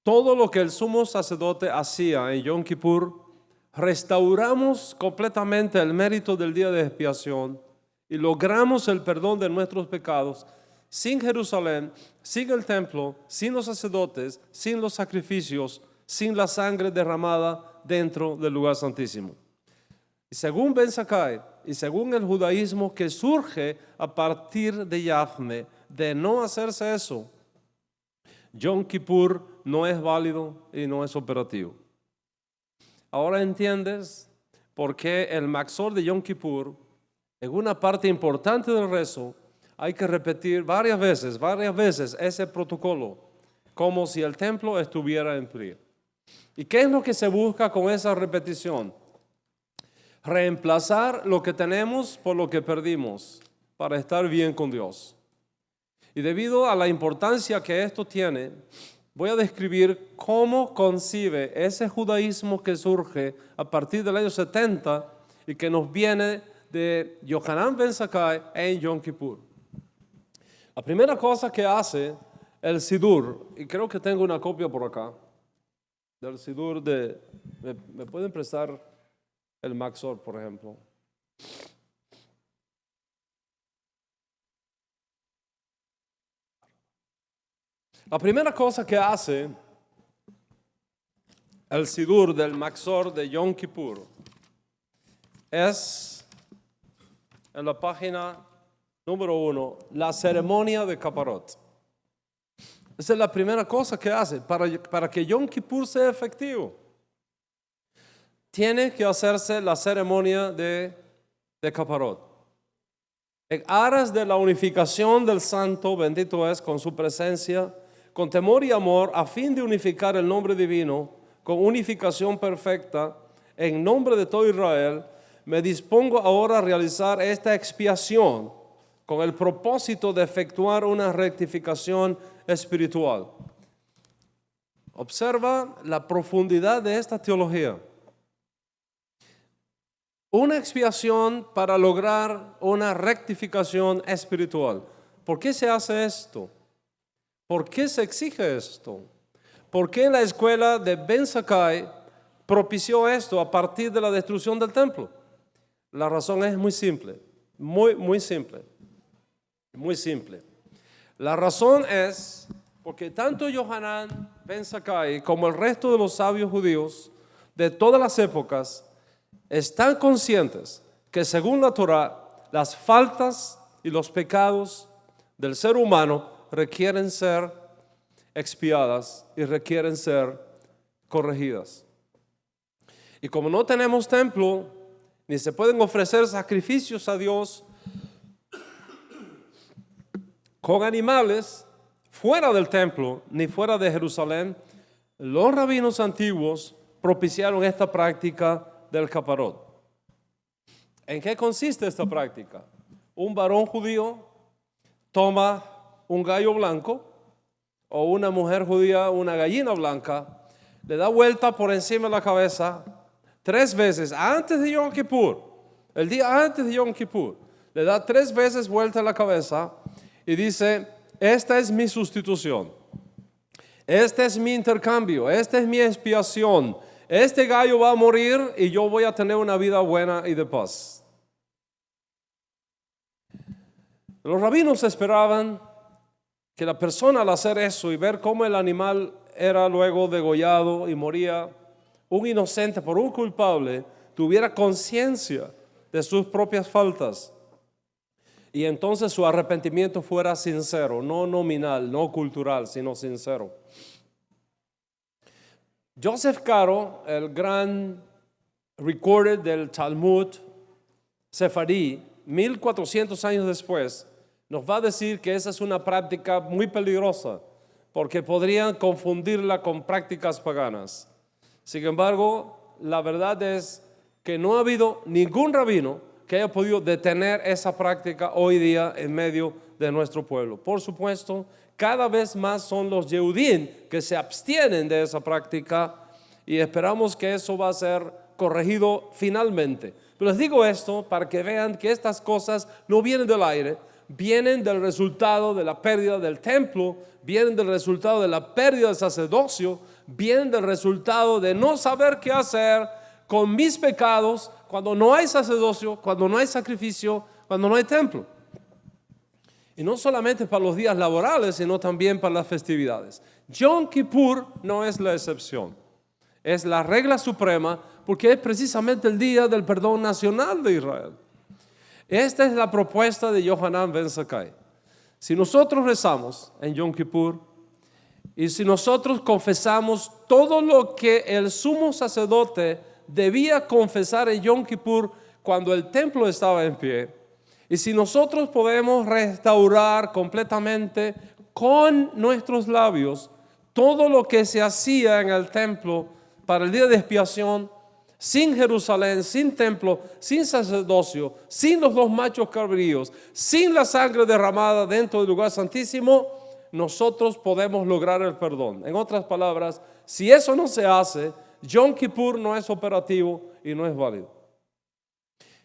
todo lo que el sumo sacerdote hacía en Yom Kippur, restauramos completamente el mérito del día de expiación y logramos el perdón de nuestros pecados sin Jerusalén, sin el templo, sin los sacerdotes, sin los sacrificios, sin la sangre derramada dentro del lugar santísimo. Y según Ben Zakkai y según el judaísmo que surge a partir de Yahvé, de no hacerse eso, Yom Kippur no es válido y no es operativo. Ahora entiendes por qué el Maxor de Yom Kippur, en una parte importante del rezo, hay que repetir varias veces ese protocolo, como si el templo estuviera en pie. ¿Y qué es lo que se busca con esa repetición? Reemplazar lo que tenemos por lo que perdimos para estar bien con Dios. Y debido a la importancia que esto tiene, voy a describir cómo concibe ese judaísmo que surge a partir del año 70 y que nos viene de Yohanan Ben Zakkai en Yom Kippur. La primera cosa que hace el Sidur, y creo que tengo una copia por acá, del Sidur de... ¿Me pueden prestar el Maxor, por ejemplo? La primera cosa que hace el Sidur del Maxor de Yom Kippur es en la página número 1, la ceremonia de Caparot. Esa es la primera cosa que hace para que Yom Kippur sea efectivo. Tiene que hacerse la ceremonia de Caparot. En aras de la unificación del santo, bendito es, con su presencia, con temor y amor, a fin de unificar el nombre divino, con unificación perfecta, en nombre de todo Israel, me dispongo ahora a realizar esta expiación con el propósito de efectuar una rectificación espiritual. Observa la profundidad de esta teología. Una expiación para lograr una rectificación espiritual. ¿Por qué se hace esto? ¿Por qué se exige esto? ¿Por qué la escuela de Ben Zakkai propició esto a partir de la destrucción del templo? La razón es muy simple, muy simple. La razón es porque tanto Yohanan Ben Zakkai como el resto de los sabios judíos de todas las épocas están conscientes que según la Torá, las faltas y los pecados del ser humano requieren ser expiadas y requieren ser corregidas. Y como no tenemos templo, ni se pueden ofrecer sacrificios a Dios con animales fuera del templo ni fuera de Jerusalén, los rabinos antiguos propiciaron esta práctica del caparot. ¿En qué consiste esta práctica? Un varón judío toma un gallo blanco o una mujer judía una gallina blanca, le da vuelta por encima de la cabeza 3 veces antes de Yom Kippur, el día antes de Yom Kippur, le da 3 veces vuelta a la cabeza y dice: esta es mi sustitución, este es mi intercambio, esta es mi expiación. Este gallo va a morir y yo voy a tener una vida buena y de paz. Los rabinos esperaban que la persona al hacer eso y ver cómo el animal era luego degollado y moría un inocente por un culpable, tuviera conciencia de sus propias faltas. Y entonces su arrepentimiento fuera sincero, no nominal, no cultural, sino sincero. Joseph Caro, el gran recorder del Talmud Sefarí, 1400 años después, nos va a decir que esa es una práctica muy peligrosa, porque podrían confundirla con prácticas paganas. Sin embargo, la verdad es que no ha habido ningún rabino que haya podido detener esa práctica hoy día en medio de nuestro pueblo. Por supuesto, cada vez más son los Yehudim que se abstienen de esa práctica y esperamos que eso va a ser corregido finalmente. Pero les digo esto para que vean que estas cosas no vienen del aire, vienen del resultado de la pérdida del templo, vienen del resultado de la pérdida del sacerdocio, vienen del resultado de no saber qué hacer con mis pecados cuando no hay sacerdocio, cuando no hay sacrificio, cuando no hay templo. Y no solamente para los días laborales, sino también para las festividades. Yom Kippur no es la excepción. Es la regla suprema porque es precisamente el día del perdón nacional de Israel. Esta es la propuesta de Yohanan Ben Zakkai. Si nosotros rezamos en Yom Kippur y si nosotros confesamos todo lo que el sumo sacerdote debía confesar en Yom Kippur cuando el templo estaba en pie, y si nosotros podemos restaurar completamente con nuestros labios todo lo que se hacía en el templo para el día de expiación, sin Jerusalén, sin templo, sin sacerdocio, sin los 2 machos cabríos, sin la sangre derramada dentro del lugar santísimo, nosotros podemos lograr el perdón. En otras palabras, si eso no se hace, Yom Kippur no es operativo y no es válido.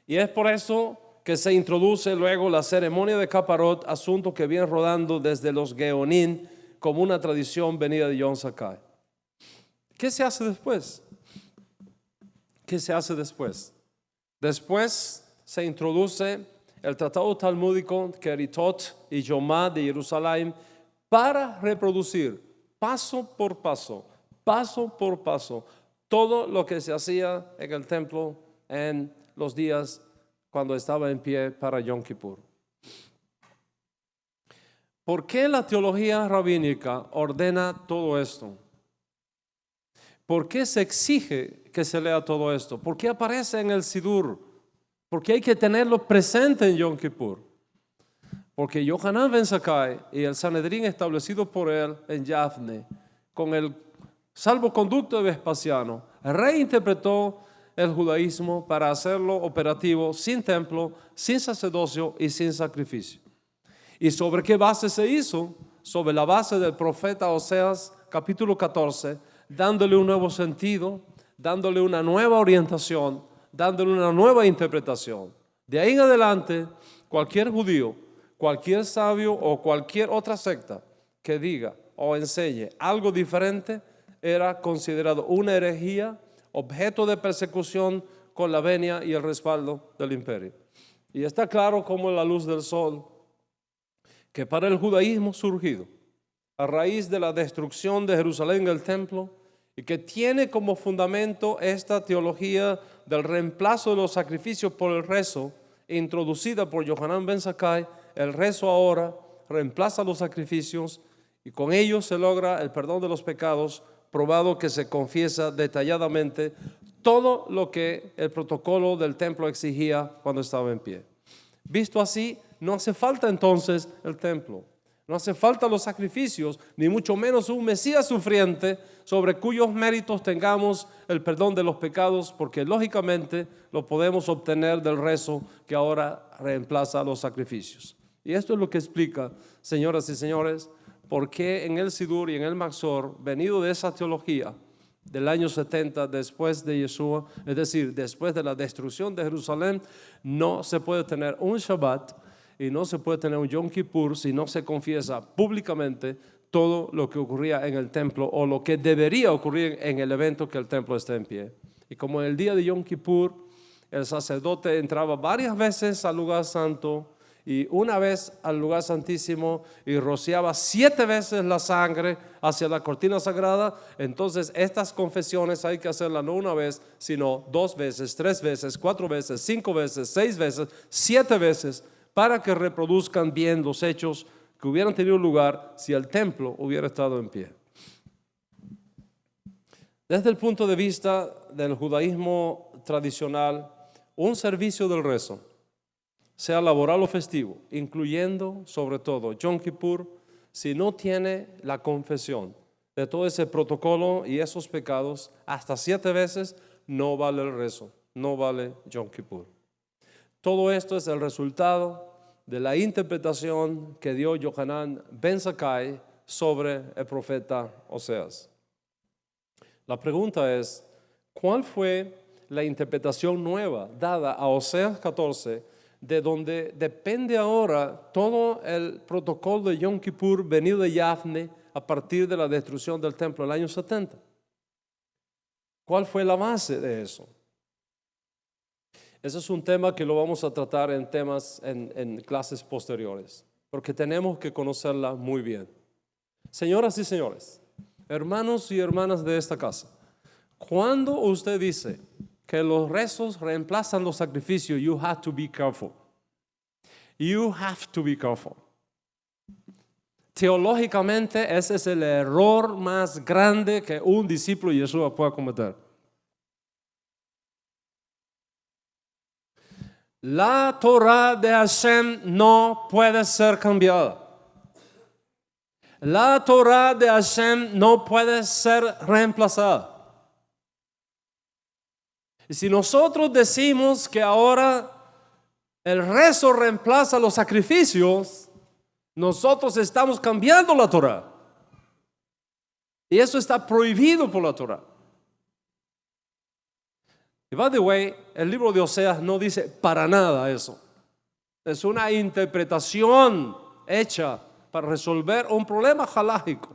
Y es por eso que se introduce luego la ceremonia de Caparot, asunto que viene rodando desde los Geonim como una tradición venida de John Zakkai. ¿Qué se hace después? ¿Qué se hace después? Después se introduce el tratado talmúdico Keritot y Yomá de Jerusalén para reproducir paso por paso, todo lo que se hacía en el templo en los días cuando estaba en pie para Yom Kippur. ¿Por qué la teología rabínica ordena todo esto? ¿Por qué se exige que se lea todo esto? ¿Por qué aparece en el Sidur? ¿Por qué hay que tenerlo presente en Yom Kippur? Porque Yohanan ben Zakkai y el Sanedrín establecido por él en Yavne, con el salvoconducto de Vespasiano, reinterpretó el judaísmo para hacerlo operativo sin templo, sin sacerdocio y sin sacrificio. ¿Y sobre qué base se hizo? Sobre la base del profeta Oseas, capítulo 14, dándole un nuevo sentido, dándole una nueva orientación, dándole una nueva interpretación. De ahí en adelante, cualquier judío, cualquier sabio o cualquier otra secta que diga o enseñe algo diferente era considerado una herejía, objeto de persecución con la venia y el respaldo del imperio. Y está claro como la luz del sol que para el judaísmo surgido a raíz de la destrucción de Jerusalén, el templo, y que tiene como fundamento esta teología del reemplazo de los sacrificios por el rezo, introducida por Yohanan ben Zakkai. El rezo ahora reemplaza los sacrificios y con ello se logra el perdón de los pecados, probado que se confiesa detalladamente todo lo que el protocolo del templo exigía cuando estaba en pie. Visto así, no hace falta entonces el templo, no hace falta los sacrificios, ni mucho menos un Mesías sufriente sobre cuyos méritos tengamos el perdón de los pecados, porque lógicamente lo podemos obtener del rezo que ahora reemplaza los sacrificios. Y esto es lo que explica, señoras y señores, por qué en el Sidur y en el Maxor, venido de esa teología del año 70 después de Yeshua, es decir, después de la destrucción de Jerusalén, no se puede tener un Shabbat y no se puede tener un Yom Kippur si no se confiesa públicamente todo lo que ocurría en el templo o lo que debería ocurrir en el evento que el templo esté en pie. Y como en el día de Yom Kippur, el sacerdote entraba varias veces al lugar santo y una vez al lugar santísimo y rociaba 7 veces la sangre hacia la cortina sagrada, entonces estas confesiones hay que hacerlas no una vez, sino 2 veces, 3 veces, 4 veces, 5 veces, 6 veces, 7 veces, para que reproduzcan bien los hechos que hubieran tenido lugar si el templo hubiera estado en pie. Desde el punto de vista del judaísmo tradicional, un servicio del rezo, sea laboral o festivo, incluyendo sobre todo Yom Kippur, si no tiene la confesión de todo ese protocolo y esos pecados, hasta 7 veces no vale el rezo, no vale Yom Kippur. Todo esto es el resultado de la interpretación que dio Yohanan ben Zakkai sobre el profeta Oseas. La pregunta es, ¿cuál fue la interpretación nueva dada a Oseas 14, de donde depende ahora todo el protocolo de Yom Kippur venido de Yavne a partir de la destrucción del templo en el año 70? ¿Cuál fue la base de eso? Ese es un tema que lo vamos a tratar en clases posteriores, porque tenemos que conocerla muy bien. Señoras y señores, hermanos y hermanas de esta casa, cuando usted dice que los rezos reemplazan los sacrificios, you have to be careful. You have to be careful. Teológicamente, ese es el error más grande que un discípulo de Yeshua pueda cometer. La Torah de Hashem no puede ser cambiada. La Torah de Hashem no puede ser reemplazada. Y si nosotros decimos que ahora el rezo reemplaza los sacrificios, nosotros estamos cambiando la Torah. Y eso está prohibido por la Torah. Y by the way, el libro de Oseas no dice para nada eso. Es una interpretación hecha para resolver un problema halágico.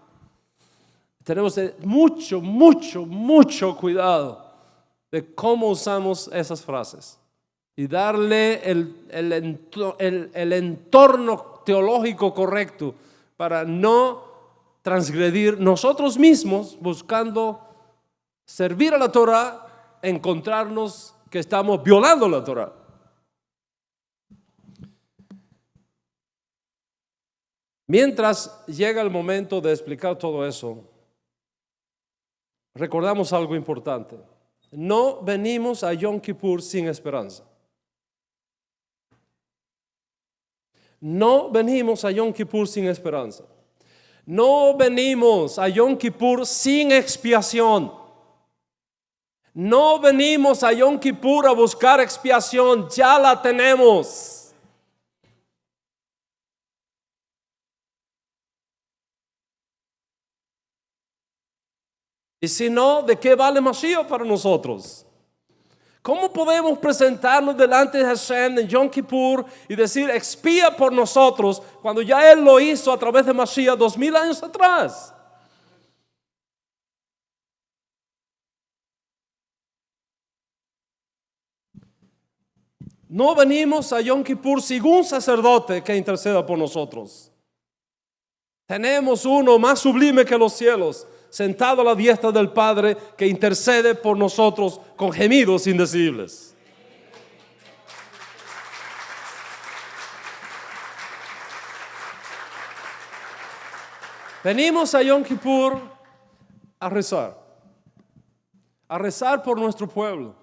Tenemos mucho cuidado de cómo usamos esas frases y darle el entorno teológico correcto para no transgredir nosotros mismos buscando servir a la Torah, encontrarnos que estamos violando la Torá. Mientras llega el momento de explicar todo eso, recordamos algo importante. No venimos a Yom Kippur sin esperanza. No venimos a Yom Kippur sin esperanza. No venimos a Yom Kippur sin expiación. No venimos a Yom Kippur a buscar expiación, ya la tenemos. Y si no, ¿de qué vale Mashiach para nosotros? ¿Cómo podemos presentarnos delante de Hashem en Yom Kippur y decir expía por nosotros cuando ya Él lo hizo a través de Mashiach 2000 años atrás? No venimos a Yom Kippur sin un sacerdote que interceda por nosotros. Tenemos uno más sublime que los cielos, sentado a la diestra del Padre, que intercede por nosotros con gemidos indecibles. Venimos a Yom Kippur a rezar por nuestro pueblo,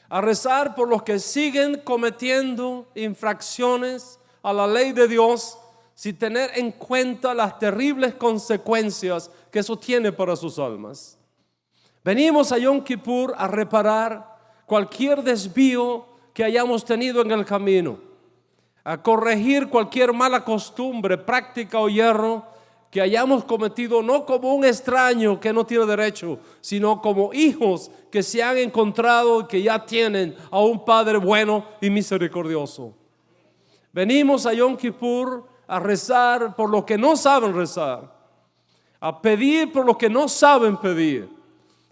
a rezar por los que siguen cometiendo infracciones a la ley de Dios sin tener en cuenta las terribles consecuencias que eso tiene para sus almas. Venimos a Yom Kippur a reparar cualquier desvío que hayamos tenido en el camino, a corregir cualquier mala costumbre, práctica o hierro que hayamos cometido, no como un extraño que no tiene derecho, sino como hijos que se han encontrado y que ya tienen a un Padre bueno y misericordioso. Venimos a Yom Kippur a rezar por los que no saben rezar, a pedir por los que no saben pedir,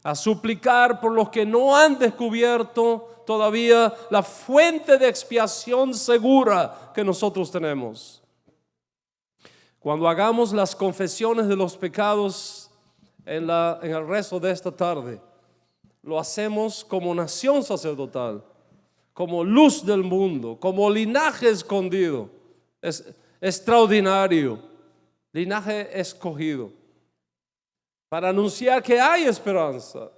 a suplicar por los que no han descubierto todavía la fuente de expiación segura que nosotros tenemos. Cuando hagamos las confesiones de los pecados en el rezo de esta tarde, lo hacemos como nación sacerdotal, como luz del mundo, como linaje escondido, extraordinario, linaje escogido, para anunciar que hay esperanza,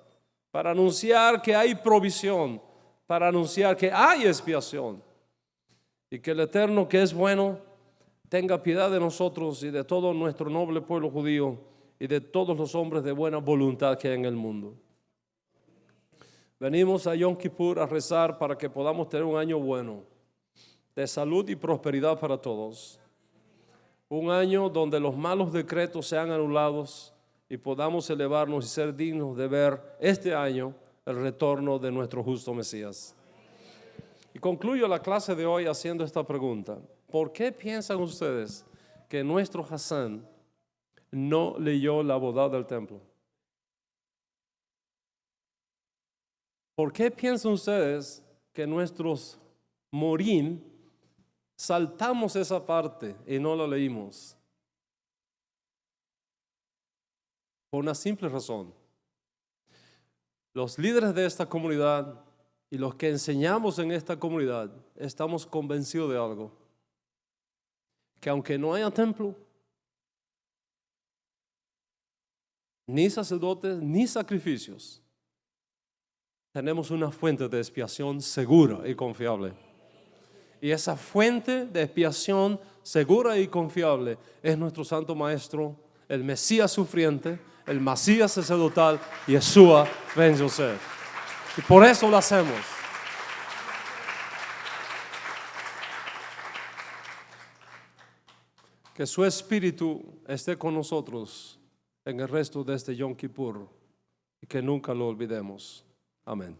para anunciar que hay provisión, para anunciar que hay expiación, y que el Eterno, que es bueno, tenga piedad de nosotros y de todo nuestro noble pueblo judío y de todos los hombres de buena voluntad que hay en el mundo. Venimos a Yom Kippur a rezar para que podamos tener un año bueno, de salud y prosperidad para todos. Un año donde los malos decretos sean anulados y podamos elevarnos y ser dignos de ver este año el retorno de nuestro justo Mesías. Y concluyo la clase de hoy haciendo esta pregunta. ¿Por qué piensan ustedes que nuestro Hassan no leyó la boda del templo? ¿Por qué piensan ustedes que nuestros morim saltamos esa parte y no la leímos? Por una simple razón. Los líderes de esta comunidad y los que enseñamos en esta comunidad estamos convencidos de algo. Que aunque no haya templo, ni sacerdotes, ni sacrificios, tenemos una fuente de expiación segura y confiable. Y esa fuente de expiación segura y confiable es nuestro Santo Maestro, el Mesías sufriente, el Mesías sacerdotal, Yeshua ben Yosef. Y por eso lo hacemos. Que su espíritu esté con nosotros en el resto de este Yom Kippur y que nunca lo olvidemos. Amén.